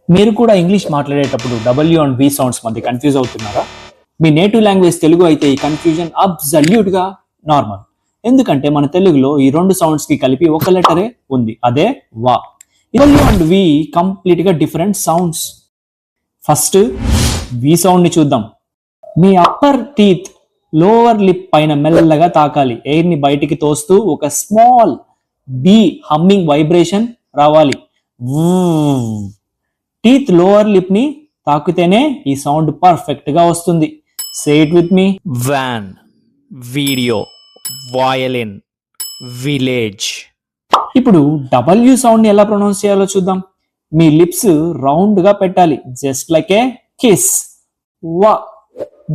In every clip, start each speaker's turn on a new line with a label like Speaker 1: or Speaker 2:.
Speaker 1: మీరు కూడా ఇంగ్లీష్ మాట్లాడేటప్పుడు డబ్ల్యూ అండ్ వి సౌండ్స్ మధ్య కన్ఫ్యూజ్ అవుతున్నారా? మీ నేటివ్ లాంగ్వేజ్ తెలుగు అయితే ఈ కన్ఫ్యూజన్ అబ్సల్యూట్ గా నార్మల్. ఎందుకంటే మన తెలుగులో ఈ రెండు సౌండ్స్ కి కలిపి ఒక లెటరే ఉంది, అదే వా. డబ్ల్యూ అండ్ వి కంప్లీట్ గా డిఫరెంట్ సౌండ్స్. ఫస్ట్ వి సౌండ్ ని చూద్దాం. మీ అప్పర్ టీత్ లోవర్ లిప్ పైన మెల్లగా తాకాలి. ఎయిర్ ని బయటికి తోస్తూ ఒక స్మాల్ బి హమ్మింగ్ వైబ్రేషన్ రావాలి. టీత్ లోవర్ లిప్ ని తాకితేనే ఈ సౌండ్ పర్ఫెక్ట్ గా వస్తుంది. Say it with me.
Speaker 2: Van, video, violin, village.
Speaker 1: ఇప్పుడు డబ్ల్యూ సౌండ్ ని ఎలా ప్రొనౌన్స్ చేయాలో చూద్దాం. మీ లిప్స్ రౌండ్ గా పెట్టాలి, జస్ట్ లైక్ ఏ కిస్. వా.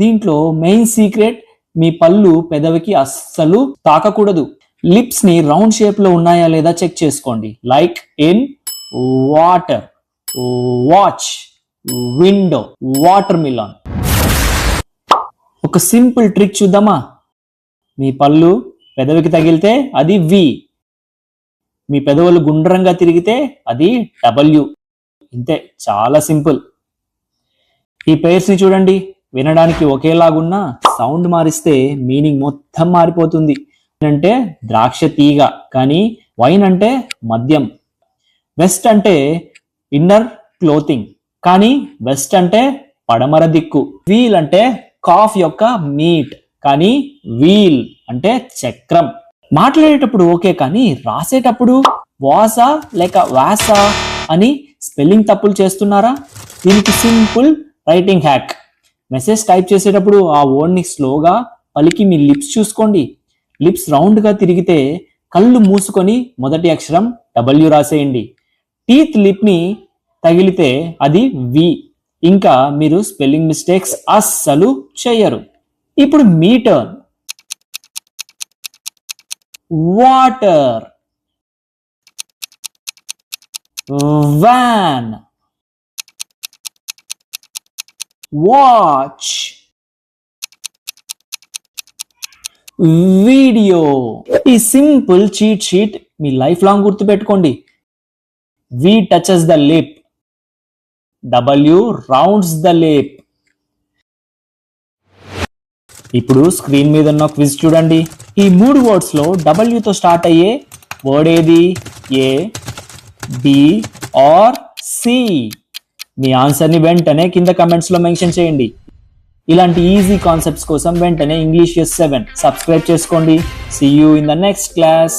Speaker 1: దీంట్లో మెయిన్ సీక్రెట్, మీ పళ్ళు పెదవికి అస్సలు తాకకూడదు. లిప్స్ ని రౌండ్ షేప్ లో ఉన్నాయా లేదా చెక్ చేసుకోండి. Like in water, watch, window, watermelon. ఒక సింపుల్ ట్రిక్ చూద్దామా? మీ పళ్ళు పెదవికి తగిలితే అది వి, మీ పెదవులు గుండ్రంగా తిరిగితే అది డబ్ల్యూ. ఇంతే, చాలా సింపుల్. ఈ పేర్స్ ని చూడండి, వినడానికి ఒకేలాగున్నా సౌండ్ మారిస్తే మీనింగ్ మొత్తం మారిపోతుంది. అంటే ద్రాక్ష తీగ, కానీ వైన్ అంటే మద్యం. వెస్ట్ అంటే ఇన్నర్ క్లోతింగ్, కానీ వెస్ట్ అంటే పడమర దిక్కు. వీల్ అంటే కాఫ్ యొక్క మీట్, కానీ వీల్ అంటే చక్రం. మాట్లాడేటప్పుడు ఓకే, కానీ రాసేటప్పుడు వాసా లేక వాసా అని స్పెల్లింగ్ తప్పులు చేస్తున్నారా? దీనికి simple writing hack. Message type చేసేటప్పుడు ఆ వర్డ్ ని స్లోగా పలికి మీ లిప్స్ చూసుకోండి. లిప్స్ రౌండ్ గా తిరిగితే కళ్ళు మూసుకొని మొదటి అక్షరం డబ్ల్యూ రాసేయండి. టీత్ లిప్ ని తగిలితే అది వి. ఇంకా మీరు స్పెల్లింగ్ మిస్టేక్స్ అస్సలు చేయరు. ఇప్పుడు మీ turn. Water, van, watch, video. ఈ సింపుల్ చీట్ షీట్ మీ లైఫ్ లాంగ్ గుర్తుపెట్టుకోండి. V touches the lip, W rounds the lip. ఇప్పుడు స్క్రీన్ మీద ఉన్న క్విజ్ చూడండి. ఈ మూడు వర్డ్స్ లో డబ్ల్యూ తో స్టార్ట్ అయ్యే వర్డ్ ఏది? A, B or C? మీ ఆన్సర్ ని వెంటనే కింద కమెంట్స్ లో మెన్షన్ చేయండి. ఇలాంటి ఈజీ కాన్సెప్ట్స్ కోసం వెంటనే ఇంగ్లీష్ 7 సబ్స్క్రైబ్ చేసుకోండి. See you in the next class.